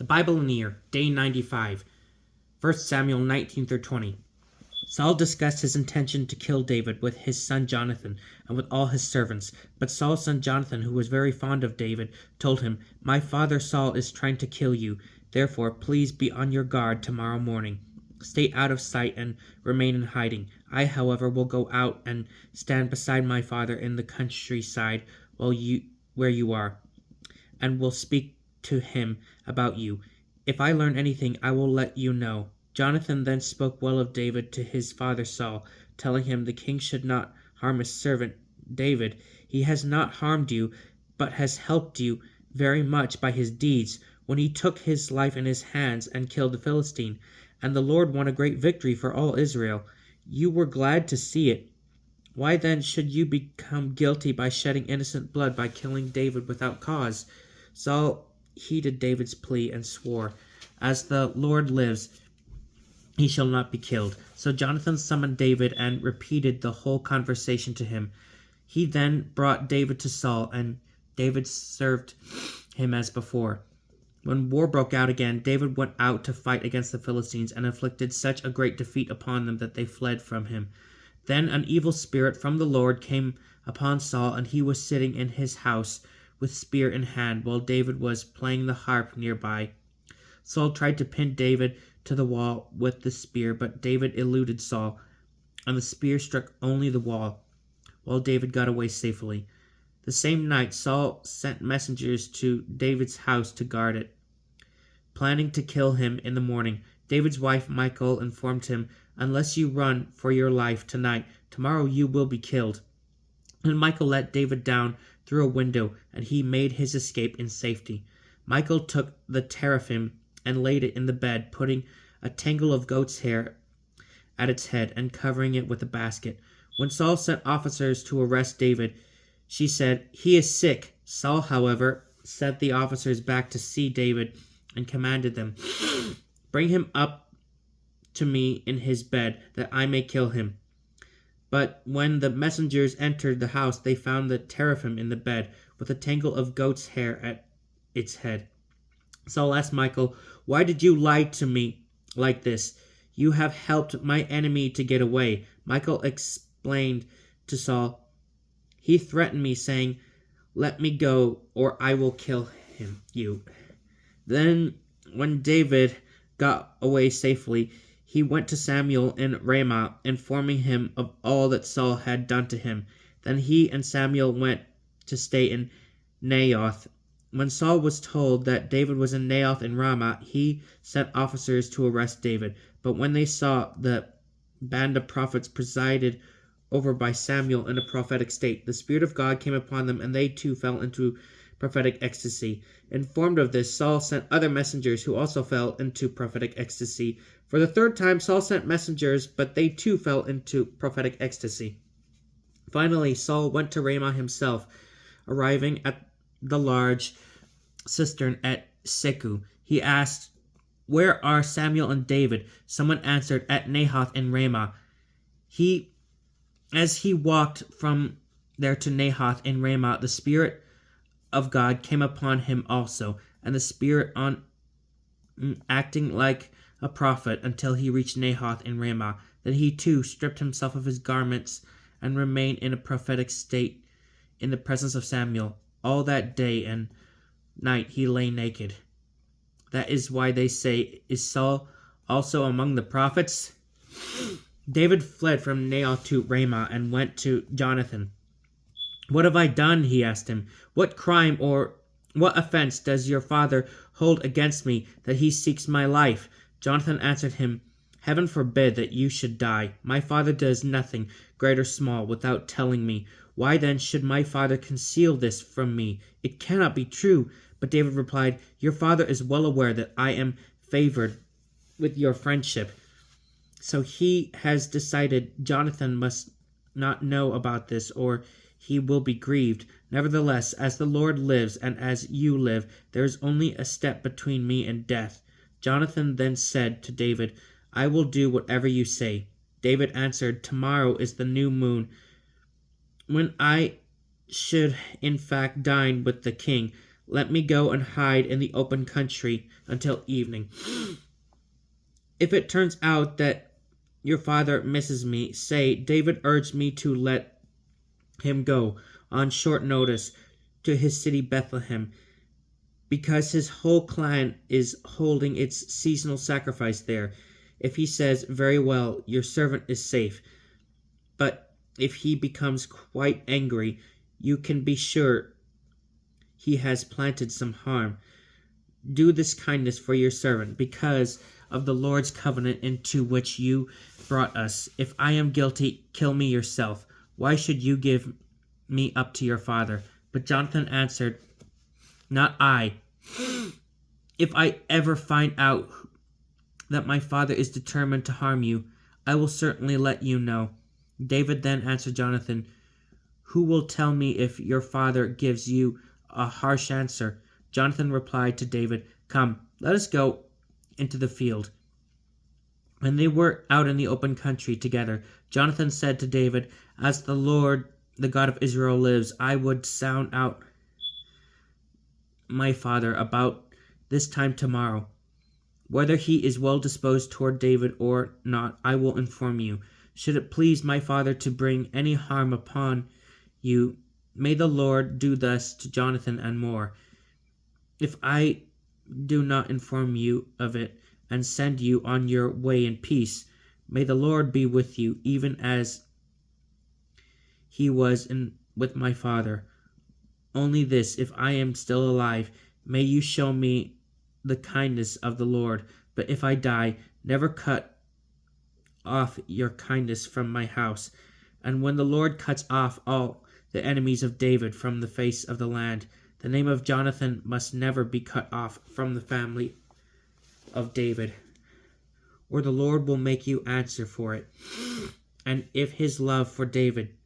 The Bible in the Year, Day 95, 1 Samuel 19 through 20. Saul discussed his intention to kill David with his son Jonathan and with all his servants. But Saul's son Jonathan, who was very fond of David, told him, "My father Saul is trying to kill you. Therefore, please be on your guard tomorrow morning. Stay out of sight and remain in hiding. I, however, will go out and stand beside my father in the countryside where you are, and will speak to him about you. If I learn anything, I will let you know." Jonathan then spoke well of David to his father Saul, telling him the king should not harm his servant David. "He has not harmed you, but has helped you very much by his deeds, when he took his life in his hands and killed the Philistine. And the Lord won a great victory for all Israel. You were glad to see it. Why then should you become guilty by shedding innocent blood by killing David without cause?" Saul heeded David's plea and swore, "As the Lord lives, he shall not be killed." So Jonathan summoned David and repeated the whole conversation to him. He then brought David to Saul, and David served him as before. When war broke out again, David went out to fight against the Philistines and inflicted such a great defeat upon them that they fled from him. Then an evil spirit from the Lord came upon Saul, and he was sitting in his house with spear in hand, while David was playing the harp nearby. Saul tried to pin David to the wall with the spear, but David eluded Saul, and the spear struck only the wall, while David got away safely. The same night Saul sent messengers to David's house to guard it, planning to kill him in the morning. David's wife Michal informed him, "Unless you run for your life tonight, tomorrow you will be killed." And Michal let David down through a window, and he made his escape in safety. Michal took the teraphim and laid it in the bed, putting a tangle of goat's hair at its head and covering it with a basket. When Saul sent officers to arrest David, she said, "He is sick." Saul, however, sent the officers back to see David and commanded them, "Bring him up to me in his bed, that I may kill him." But when the messengers entered the house, they found the teraphim in the bed, with a tangle of goat's hair at its head. Saul asked Michal, "Why did you lie to me like this? You have helped my enemy to get away." Michal explained to Saul, "He threatened me, saying, 'Let me go, or I will kill you.'" Then, when David got away safely, he went to Samuel in Ramah, informing him of all that Saul had done to him. Then he and Samuel went to stay in Naioth. When Saul was told that David was in Naioth in Ramah, he sent officers to arrest David. But when they saw the band of prophets presided over by Samuel in a prophetic state, the Spirit of God came upon them, and they too fell into prophetic ecstasy. Informed of this, Saul sent other messengers, who also fell into prophetic ecstasy. For the third time, Saul sent messengers, but they too fell into prophetic ecstasy. Finally, Saul went to Ramah himself, arriving at the large cistern at Seku. He asked, "Where are Samuel and David?" Someone answered, "At Naioth in Ramah." As he walked from there to Naioth in Ramah, the Spirit of God came upon him also, and the Spirit on acting like a prophet until he reached Naioth in Ramah. Then he too stripped himself of his garments and remained in a prophetic state in the presence of Samuel. All that day and night he lay naked. That is why they say, "Is Saul also among the prophets?" David fled from Naioth to Ramah and went to Jonathan. "What have I done?" he asked him. "What crime or what offense does your father hold against me, that he seeks my life?" Jonathan answered him, "Heaven forbid that you should die. My father does nothing, great or small, without telling me. Why then should my father conceal this from me? It cannot be true." But David replied, "Your father is well aware that I am favored with your friendship, so he has decided Jonathan must not know about this, or he will be grieved. Nevertheless, as the Lord lives and as you live, there is only a step between me and death." Jonathan then said to David, "I will do whatever you say." David answered, "Tomorrow is the new moon, when I should in fact dine with the king. Let me go and hide in the open country until evening. If it turns out that your father misses me, say, David urged me to let him go on short notice to his city Bethlehem, because his whole clan is holding its seasonal sacrifice there. If he says, very well, your servant is safe. But if he becomes quite angry, you can be sure he has planted some harm. Do this kindness for your servant, because of the Lord's covenant into which you brought us. If I am guilty, kill me yourself. Why should you give me up to your father? But Jonathan answered, not I. If I ever find out that my father is determined to harm you, I will certainly let you know. David then answered Jonathan, who will tell me if your father gives you a harsh answer? Jonathan replied to David, come, let us go into the field. When they were out in the open country together, Jonathan said to David, as the Lord, the God of Israel, lives, I would sound out my father about this time tomorrow. Whether he is well disposed toward David or not, I will inform you. Should it please my father to bring any harm upon you, may the Lord do thus to Jonathan and more. If I do not inform you of it and send you on your way in peace, may the Lord be with you, even as he was with my father. Only this, if I am still alive, may you show me the kindness of the Lord. But if I die, never cut off your kindness from my house. And when the Lord cuts off all the enemies of David from the face of the land, the name of Jonathan must never be cut off from the family of David, or the Lord will make you answer for it. And in his love for David,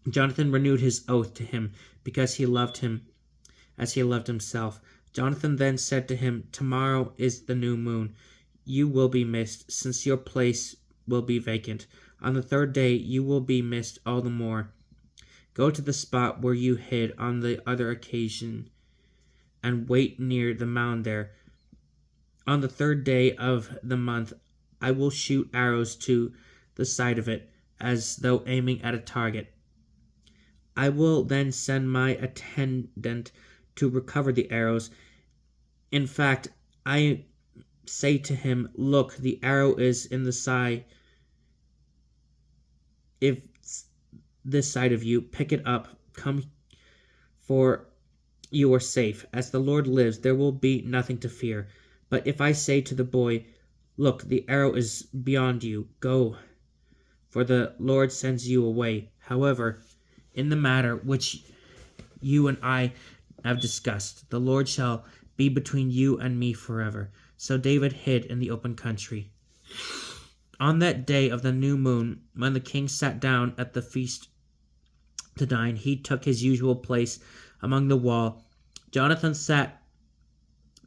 Jonathan renewed his oath to him, because he loved him as he loved himself. Jonathan then said to him, tomorrow is the new moon. You will be missed, since your place will be vacant. On the third day you will be missed all the more. Go to the spot where you hid on the other occasion, and wait near the mound there. On the third day of the month I will shoot arrows to the side of it, as though aiming at a target. I will then send my attendant to recover the arrows. In fact, I say to him, look, the arrow is in the side. If this side of you, pick it up, come, for you are safe. As the Lord lives, there will be nothing to fear. But if I say to the boy, look, the arrow is beyond you, go, for the Lord sends you away. However, in the matter which you and I have discussed, the Lord shall be between you and me forever. So David hid in the open country. On that day of the new moon, when the king sat down at the feast to dine, he took his usual place among the wall. Jonathan sat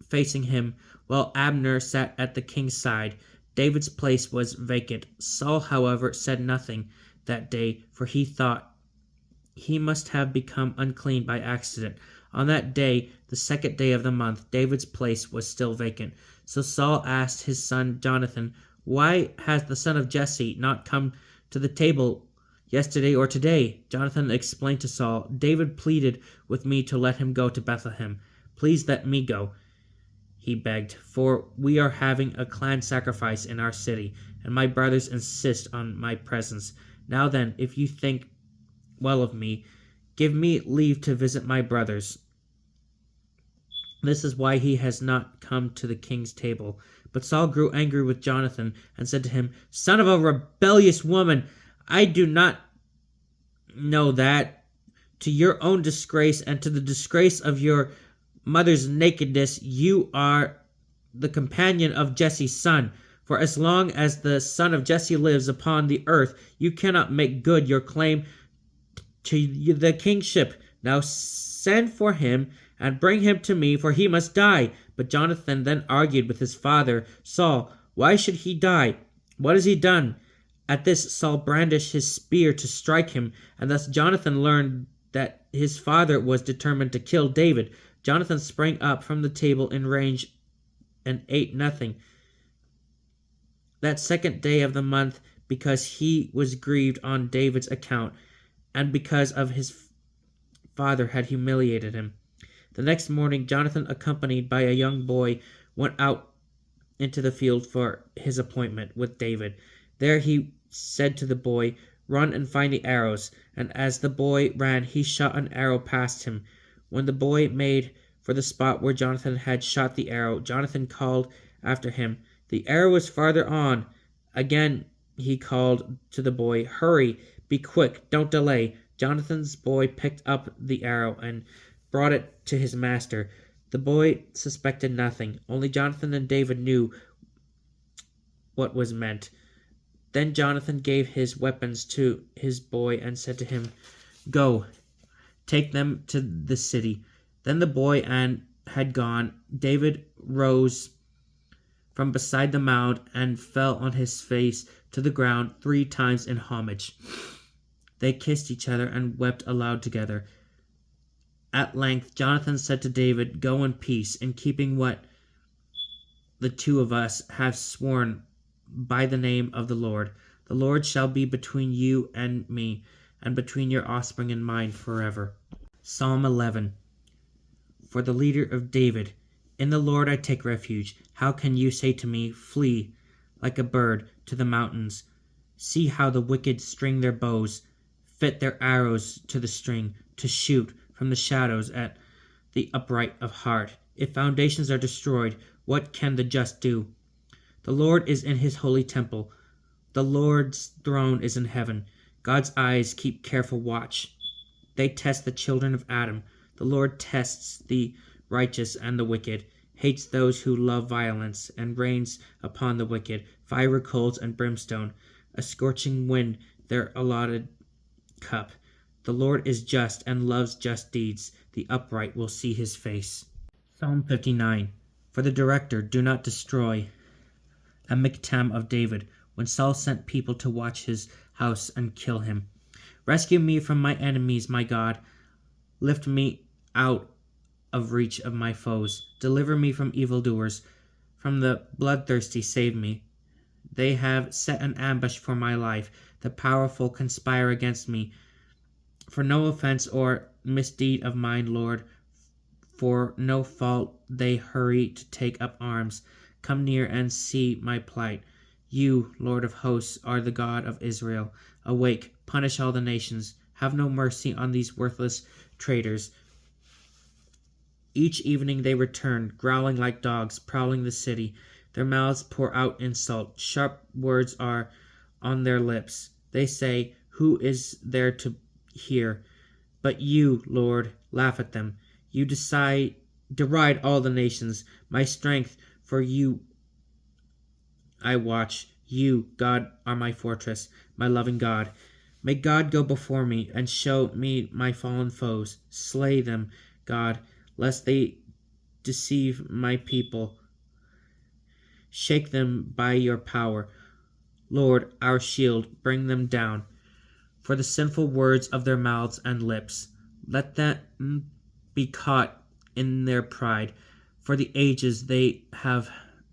facing him, while Abner sat at the king's side. David's place was vacant. Saul, however, said nothing that day, for he thought he must have become unclean by accident. On that day, the second day of the month, David's place was still vacant. So Saul asked his son Jonathan, why has the son of Jesse not come to the table yesterday or today? Jonathan explained to Saul, David pleaded with me to let him go to Bethlehem. Please let me go, he begged, for we are having a clan sacrifice in our city, and my brothers insist on my presence. Now then, if you think well of me, give me leave to visit my brothers. This is why he has not come to the king's table. But Saul grew angry with Jonathan and said to him, Son of a rebellious woman, I do not know that. To your own disgrace and to the disgrace of your mother's nakedness, you are the companion of Jesse's son. For as long as the son of Jesse lives upon the earth, you cannot make good your claim to the kingship. Now send for him and bring him to me, for he must die. But Jonathan then argued with his father Saul, Why should he die? What has he done? At this Saul brandished his spear to strike him, and thus Jonathan learned that his father was determined to kill David, Jonathan sprang up from the table in range and ate nothing that second day of the month, because he was grieved on David's account, and because of his father had humiliated him. The next morning Jonathan, accompanied by a young boy, went out into the field for his appointment with David. There he said to the boy, "Run and find the arrows." And as the boy ran, he shot an arrow past him. When the boy made for the spot where Jonathan had shot the arrow, Jonathan called after him, "The arrow is farther on." Again he called to the boy, "Hurry, be quick, don't delay." Jonathan's boy picked up the arrow and brought it to his master. The boy suspected nothing. Only Jonathan and David knew what was meant. Then Jonathan gave his weapons to his boy and said to him, "Go, take them to the city." Then the boy had gone. David rose from beside the mound and fell on his face to the ground 3 times in homage. They kissed each other and wept aloud together. At length Jonathan said to David, "Go in peace, in keeping what the 2 of us have sworn by the name of the Lord. The Lord shall be between you and me, and between your offspring and mine forever." Psalm 11. For the leader of David. In the Lord I take refuge. How can you say to me, "Flee like a bird to the mountains"? See how the wicked string their bows, fit their arrows to the string, to shoot from the shadows at the upright of heart. If foundations are destroyed, what can the just do? The Lord is in his holy temple. The Lord's throne is in heaven. God's eyes keep careful watch. They test the children of Adam. The Lord tests the righteous and the wicked, hates those who love violence, and rains upon the wicked fiery coals and brimstone, a scorching wind, their allotted cup. The Lord is just and loves just deeds. The upright will see his face. Psalm 59. For the director, do not destroy a miktam of David, when Saul sent people to watch his house and kill him. Rescue me from my enemies, my God. Lift me out of reach of my foes. Deliver me from evildoers. From the bloodthirsty save me. They have set an ambush for my life. The powerful conspire against me. For no offense or misdeed of mine, Lord, for no fault they hurry to take up arms. Come near and see my plight. You, Lord of hosts, are the God of Israel. Awake, punish all the nations. Have no mercy on these worthless traitors. Each evening they return, growling like dogs, prowling the city. Their mouths pour out insult. Sharp words are on their lips. They say, "Who is there to hear?" But you, Lord, laugh at them. You deride all the nations. My strength, for you I watch. You, God, are my fortress, my loving God. May God go before me and show me my fallen foes. Slay them, God, lest they deceive my people. Shake them by your power. Lord, our shield, bring them down. For the sinful words of their mouths and lips, let them be caught in their pride. For the ages they have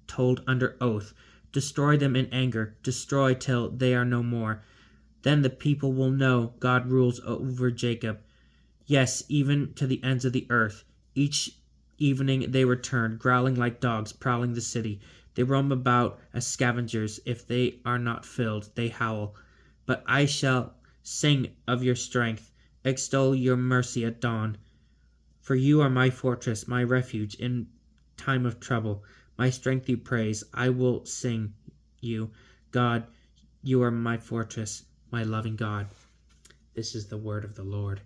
told under oath. Destroy them in anger, destroy till they are no more. Then the people will know God rules over Jacob. Yes, even to the ends of the earth. Each evening they return, growling like dogs, prowling the city. They roam about as scavengers. If they are not filled, they howl. But I shall sing of your strength, extol your mercy at dawn. For you are my fortress, my refuge in time of trouble. My strength you praise. I will sing you. God, you are my fortress, my loving God. This is the word of the Lord.